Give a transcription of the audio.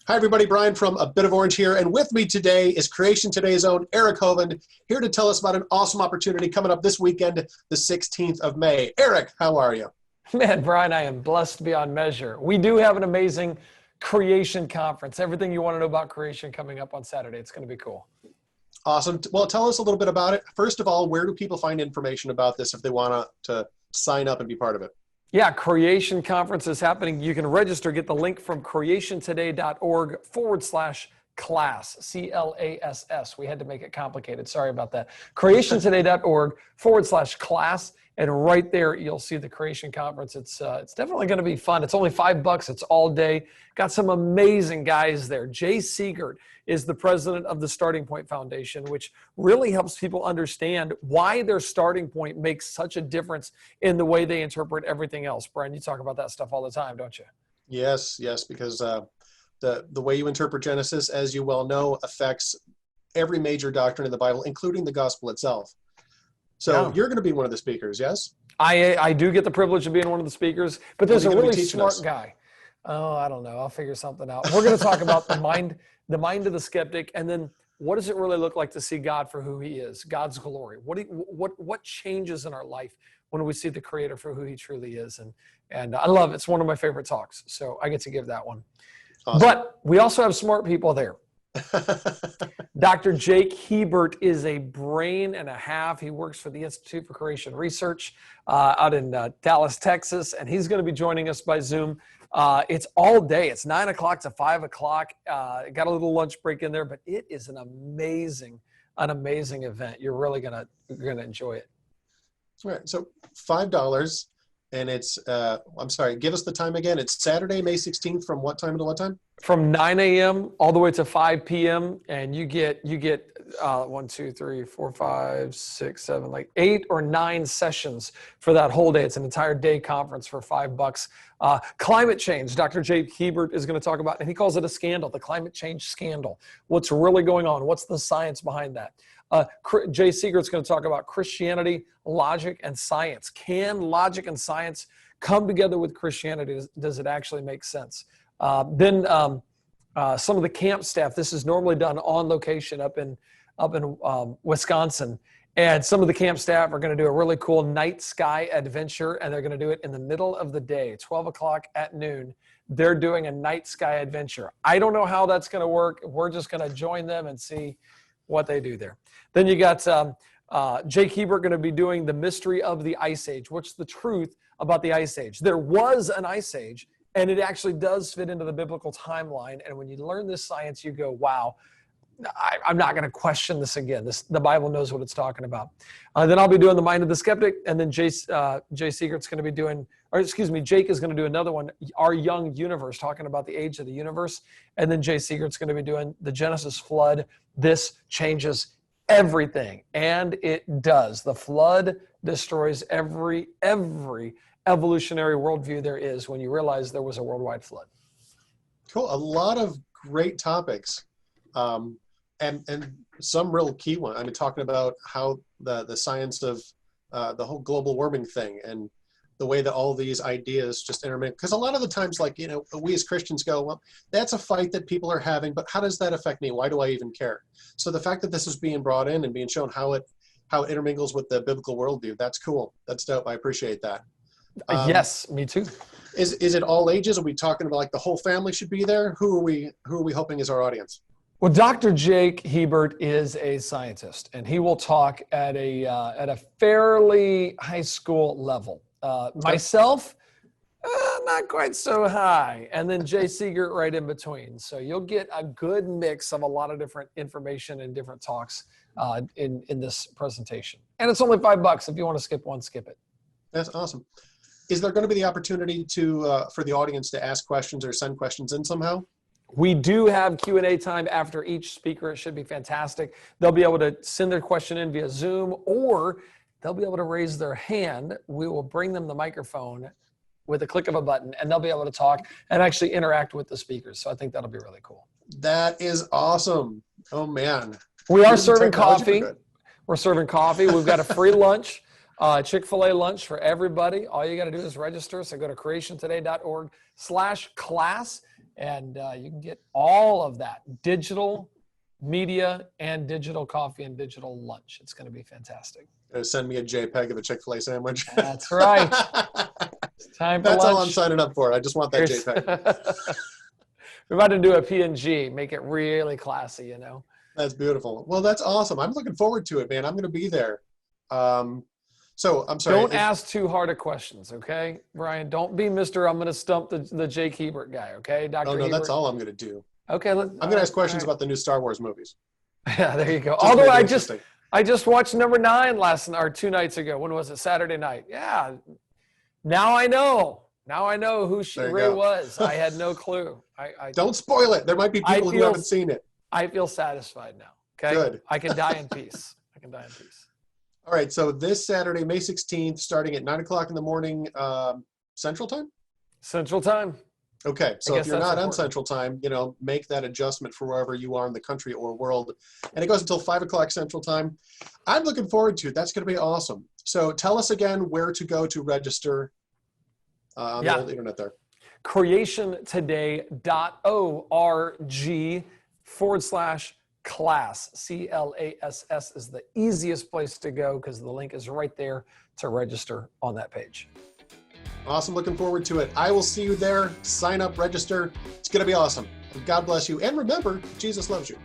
Hi, everybody. Brian from A Bit of Orange here. And with me today is Creation Today's own Eric Hovind, here to tell us about an awesome opportunity coming up this weekend, the 16th of May. Eric, how are you? Man, Brian, I am blessed beyond measure. We do have an amazing creation conference. Everything you want to know about creation coming up on Saturday. It's going to be cool. Awesome. Well, tell us a little bit about it. First of all, where do people find information about this if they want to sign up and be part of it? Yeah, Creation Conference is happening. You can register, get the link from creationtoday.org/class, C-L-A-S-S. We had to make it complicated. Sorry about that. creationtoday.org/class. And right there, you'll see the Creation Conference. It's definitely going to be fun. It's only $5. It's all day. Got some amazing guys there. Jay Siegert is the president of the Starting Point Foundation, which really helps people understand why their starting point makes such a difference in the way they interpret everything else. Brian, you talk about that stuff all the time, don't you? Yes, because the way you interpret Genesis, as you well know, affects every major doctrine in the Bible, including the gospel itself. So You're going to be one of the speakers, yes? I do get the privilege of being one of the speakers, but there's a really smart guy. Oh, I don't know. I'll figure something out. We're going to talk about the mind of the skeptic, and then what does it really look like to see God for who he is, God's glory? What changes in our life when we see the Creator for who he truly is? And I love it. It's one of my favorite talks, so I get to give that one. Awesome. But we also have smart people there. Dr. Jake Hebert is a brain and a half. He works for the Institute for Creation Research out in Dallas, Texas, and he's going to be joining us by Zoom. It's all day. It's 9 o'clock to 5 o'clock. Got a little lunch break in there, but it is an amazing event. You're really gonna enjoy it. All right. So $5, and it's I'm sorry. Give us the time again. It's Saturday, May 16th, from what time to what time? From 9 a.m. all the way to 5 p.m. And you get 1, 2, 3, 4, 5, 6, 7, like 8 or 9 sessions for that whole day. It's an entire day conference for $5. Climate change. Dr. Jake Hebert is going to talk about, and he calls it a scandal, the climate change scandal. What's really going on? What's the science behind that? Jay Siegert's going to talk about Christianity, logic, and science. Can logic and science come together with Christianity? Does it actually make sense? Then some of the camp staff, this is normally done on location up in Wisconsin. And some of the camp staff are going to do a really cool night sky adventure, and they're going to do it in the middle of the day, 12 o'clock at noon. They're doing a night sky adventure. I don't know how that's going to work. We're just going to join them and see what they do there. Then you got Jake Hebert going to be doing the mystery of the Ice Age. What's the truth about the Ice Age? There was an Ice Age, and it actually does fit into the biblical timeline. And when you learn this science, you go, wow, I'm not going to question this again. The Bible knows what it's talking about. Then I'll be doing the mind of the skeptic. And then Jay Siegert's going to be doing, Jake is going to do another one, Our Young Universe, talking about the age of the universe. And then Jay Siegert's going to be doing the Genesis flood. This changes everything. And it does. The flood destroys every evolutionary worldview there is when you realize there was a worldwide flood. Cool. A lot of great topics. And some real key one. I mean, talking about how the science of the whole global warming thing and the way that all these ideas just intermingle. Because a lot of the times, like, we as Christians go, well, that's a fight that people are having, but how does that affect me? Why do I even care? So the fact that this is being brought in and being shown how it intermingles with the biblical worldview, that's cool. That's dope. I appreciate that. Yes, me too. Is it all ages? Are we talking about like the whole family should be there? Who are we hoping is our audience? Well, Dr. Jake Hebert is a scientist, and he will talk at a fairly high school level. Myself, not quite so high, and then Jay Siegert right in between. So you'll get a good mix of a lot of different information and different talks in this presentation. And it's only $5. If you want to skip one, skip it. That's awesome. Is there going to be the opportunity for the audience to ask questions or send questions in somehow? We do have Q&A time after each speaker. It should be fantastic. They'll be able to send their question in via Zoom, or they'll be able to raise their hand. We will bring them the microphone with a click of a button, and they'll be able to talk and actually interact with the speakers. So I think that'll be really cool. That is awesome. Oh, man. We are serving coffee. We're serving coffee. We've got a free lunch. Chick-fil-A lunch for everybody. All you got to do is register. So go to creationtoday.org/class. And you can get all of that digital media and digital coffee and digital lunch. It's going to be fantastic. Send me a JPEG of a Chick-fil-A sandwich. That's right. It's time for That's lunch. all I'm signing up for. I just want that JPEG. We're about to do a PNG, make it really classy, you know. That's beautiful. Well, that's awesome. I'm looking forward to it, man. I'm going to be there. So I'm sorry. Don't ask too hard of questions, okay, Brian? Don't be Mr. I'm going to stump the Jake Hebert guy, okay, Dr. Oh, no, Hebert? that's all I'm going to do. Okay. I'm going to ask questions about the new Star Wars movies. Yeah, there you go. Just Although make it I just watched number 9 or 2 nights ago. When was it? Saturday night. Yeah. Now I know. Now I know who Ray was. I had no clue. I Don't spoil it. There might be people who haven't seen it. I feel satisfied now. Okay. Good. I can die in peace. I can die in peace. All right. So this Saturday, May 16th, starting at 9 o'clock in the morning, Central Time? Central Time. Okay. So if you're not important. on Central Time, make that adjustment for wherever you are in the country or world. And it goes until 5 o'clock Central Time. I'm looking forward to it. That's going to be awesome. So tell us again where to go to register on the old internet there. creationtoday.org/class. CLASS is the easiest place to go because the link is right there to register on that page. Awesome. Looking forward to it. I will see you there. Sign up, register. It's going to be awesome. God bless you. And remember, Jesus loves you.